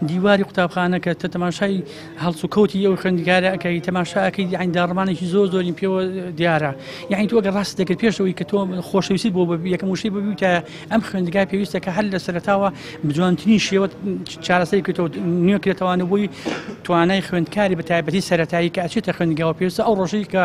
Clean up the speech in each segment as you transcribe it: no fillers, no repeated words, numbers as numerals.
دیواری قوتابخانە کە تەماشای هەڵسو کەوتی ئەو خوێندکارەکەی تەماشاکەی یعنی داڕمانێکی زۆرین پێوە دیارە یعنی تۆ ئەگەر ڕاست دەکرد پێشەوەی کە تۆ خۆشەویستی بۆ یەکەم وشەی ببیتە ئەم خوێندگای پێویستە کە هەر لە سەرتاوە بجوانترین شێوە چارەسەری کردەوە نوێکرێتەوانە بۆی توانای خوێندکاری بە تایبەتی سەرەتایی کە ئەچێتە خوێندگاوە پێویستە ئەو ڕۆژەی کە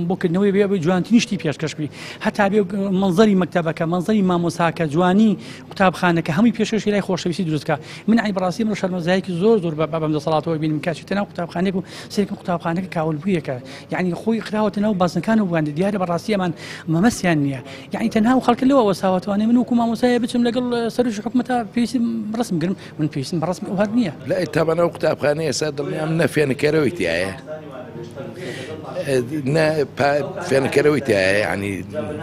بۆکردنەوەی بێ جوانترینشتی پێشکەشبی هەتا بێ منزەری مەکتەبەکە منزەری مامۆساکە جوانی قوتابخانەکە هەمووی پێشکەشی لای خۆشەویستی دروستکە من عین بەڕاستی من شەرمەزایەکی زۆر بەم دەسەڵاتەوە بینیم کاچێتە ناو قوتابخانەیەک و سێکم قوتابخانەکە کاولبوویەکە یعنی خۆی خراوەتە ناو بازنەکان و بووان دیارە بەڕاستی ئەمان مەمەسیان نییە یعنی تەنها و خەڵکە لەوە وەساوەتوانێ من وکو مامۆسایە بچم لەگەڵ سەرۆکی حکومەتە پێویستی ڕسم گرم من پێویستم بەڕسمی ئەو هەر نییە لا تابانە و قوتابخانەیە ئێستا دڵنیام نە فێنکەرەوەی تایە نە فێنکەرەوەی تایە یعنی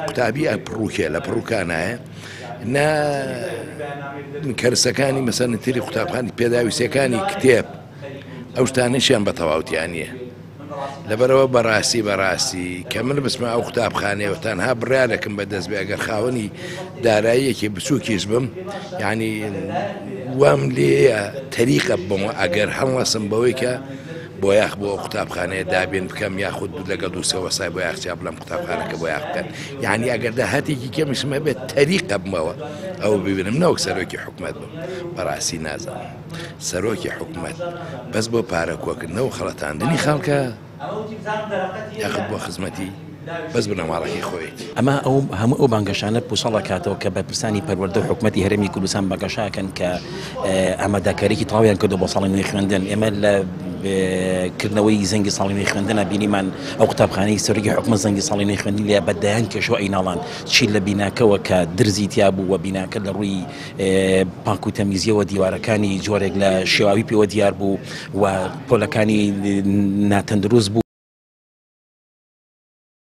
قوتابی پڕووکێ لە پڕووکانایە نا کەرسەکانی مەسەن تری قوتابخانی پێداویستەکانی کتێب ئەو شتانەشیان بە تەواوتیان نیە لەبەرەوە بەڕاستی کە من بسمە ئەو قوتابخانەیە و تەنها بڕیارەکەم بەدەست بێ ئەگەر خاوەنی داراییەکی بچووکیش بم یعنی وام لێ تەریقە بمەوە ئەگەر هەڵوەسم بەوەی کە بۆ یاخ بۆ قوتابخانەیە دابێن بکەم یاخود لەگەڵ دووسەوە سای بۆ یاخچیا بڵم قوتابخانەکە بۆ یاخ بکەن یعنی ئەگەر داهاتێکی کەمیشمە بێت تەریقە بمەوە ئەو ببینم نەوەک سەرۆکی حکومەت بم بەڕاستی نازانم سەرۆکی حکومەت بەس بۆ پارە کۆکردنەوە خەڵەتاندنی خەڵکە یاخود بۆ خزمەتی بەس بنەماڵەکەی خۆیت ئەمە ئەو هەموو ئەو بانگەشانە پوسەڵە کاتەوە کە بە پرسانی پەروەردە و حکومەتی هەرێمی کوردستان بانگەشاکەن کە ئامادەکاریی تەواویان کردو بۆ ساڵی نوێی خوێندن ئێمە لە کردنەوەی زەنگی ساڵی نوێی خوێندنە بینیمان ئەو قوتابخانەی سەرۆکی حکومەت زەنگی ساڵی نوێی خوێندنی لێ بەدایان کێشەوە ئەیناڵان چی لە بیناکەوە کە درزی تیا بوو و بیناکە لە ڕووی پاک و تەمیزیەوە دیوارەکانی جۆرێک لە شێواوی پێوە دیار بوو و پۆلەکانی ناتەندروست بوو